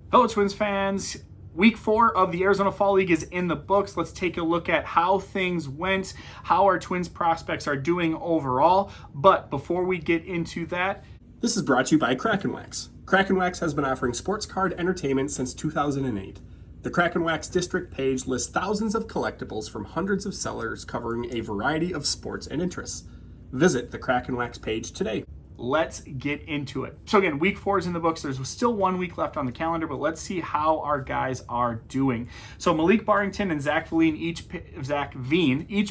Hello, Twins fans. Week 4 of the Arizona Fall League is in the books. Let's take a look at how things went, how our Twins prospects are doing overall. But before we get into that, this is brought to you by Kraken Wax. Kraken Wax has been offering sports card entertainment since 2008. The Kraken Wax district page lists thousands of collectibles from hundreds of sellers covering a variety of sports and interests. Visit the Kraken Wax page today. let's get into it. So again, week 4 is in the books. There's still 1 week left on the calendar, but let's see how our guys are doing. So Malik Barrington and Zach Veen each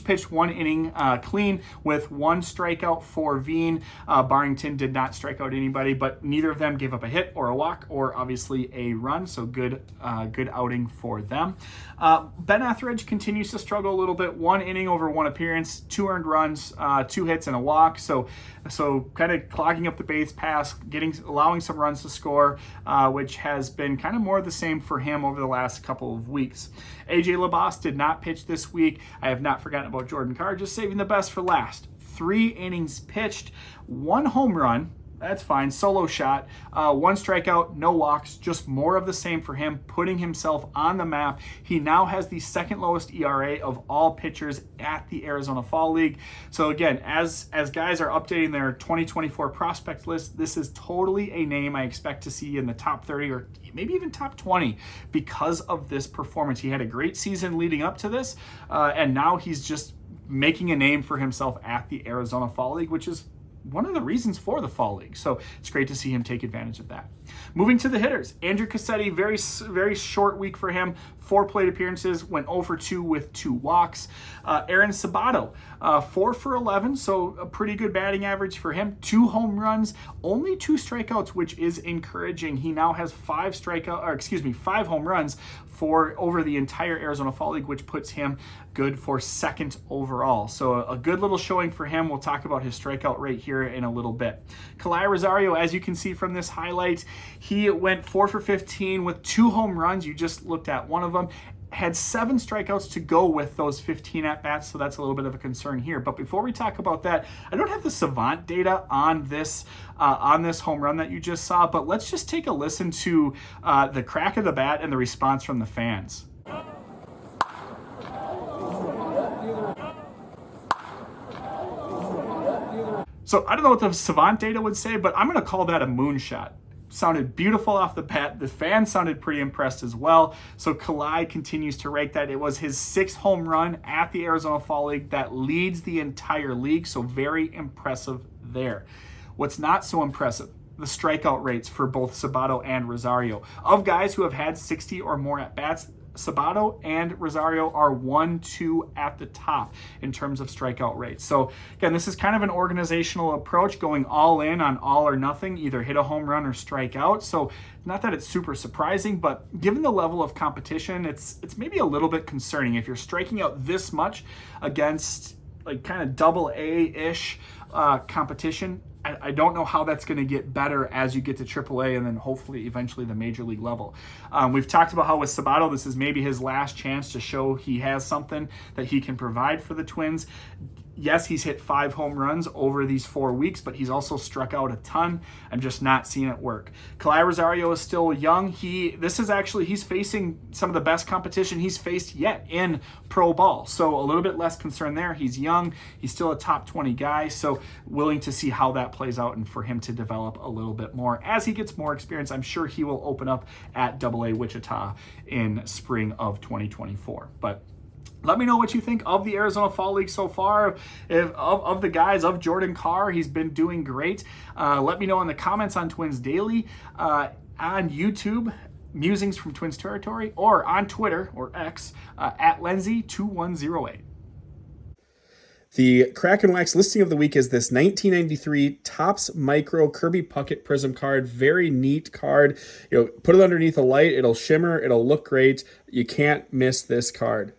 pitched 1 inning clean with 1 strikeout for Veen. Barrington did not strike out anybody, but neither of them gave up a hit or a walk or obviously a run. So good outing for them. Ben Etheridge continues to struggle a little bit. 1 inning over 1 appearance, 2 earned runs, 2 hits and a walk. So kind of clogging up the base pass, allowing some runs to score, which has been kind of more of the same for him over the last couple of weeks. AJ LaBasse did not pitch this week. I have not forgotten about Jordan Carr, just saving the best for last. 3 innings pitched, 1 home run. That's fine. Solo shot, 1 strikeout, no walks, just more of the same for him, putting himself on the map. He now has the 2nd lowest ERA of all pitchers at the Arizona Fall League. So again, as guys are updating their 2024 prospect list, this is totally a name I expect to see in the top 30 or maybe even top 20 because of this performance. He had a great season leading up to this, and now he's just making a name for himself at the Arizona Fall League, which is one of the reasons for the Fall League. So it's great to see him take advantage of that. Moving to the hitters, Andrew Cassetti, very short week for him. 4 plate appearances, went 0 for 2 with 2 walks. Aaron Sabato, 4 for 11, so a pretty good batting average for him. 2 home runs, only 2 strikeouts, which is encouraging. He now has 5 home runs over the entire Arizona Fall League, which puts him good for 2nd overall. So a good little showing for him. We'll talk about his strikeout rate here in a little bit. Kalai Rosario, as you can see from this highlight, he went 4 for 15 with 2 home runs. You just looked at one of them. Had 7 strikeouts to go with those 15 at-bats, so that's a little bit of a concern here. But before we talk about that, I don't have the Savant data on this home run that you just saw, but let's just take a listen to the crack of the bat and the response from the fans. So I don't know what the Savant data would say, but I'm going to call that a moonshot. Sounded beautiful off the bat. The fans sounded pretty impressed as well. So Kalai continues to rank that. It was his 6th home run at the Arizona Fall League that leads the entire league. So very impressive there. What's not so impressive, the strikeout rates for both Sabato and Rosario. Of guys who have had 60 or more at-bats, Sabato and Rosario are 1-2 at the top in terms of strikeout rates. So again, this is kind of an organizational approach, going all in on all or nothing, either hit a home run or strike out. So not that it's super surprising, but given the level of competition, it's maybe a little bit concerning. If you're striking out this much against like kind of double A-ish competition, I don't know how that's going to get better as you get to AAA and then hopefully eventually the major league level. We've talked about how with Sabato, this is maybe his last chance to show he has something that he can provide for the Twins. Yes, he's hit 5 home runs over these 4 weeks, but he's also struck out a ton. I'm just not seeing it work. Kalai Rosario is still young. He's facing some of the best competition he's faced yet in pro ball. So a little bit less concern there. He's young. He's still a top 20 guy. So willing to see how that plays out and for him to develop a little bit more. As he gets more experience, I'm sure he will open up at AA Wichita in spring of 2024. But let me know what you think of the Arizona Fall League so far. Of the guys, of Jordan Carr, he's been doing great. Let me know in the comments on Twins Daily, on YouTube, Musings from Twins Territory, or on Twitter, or X, at Lenzy2108. The Kraken Wax listing of the week is this 1993 Topps Micro Kirby Puckett Prism card. Very neat card. Put it underneath a light. It'll shimmer. It'll look great. You can't miss this card.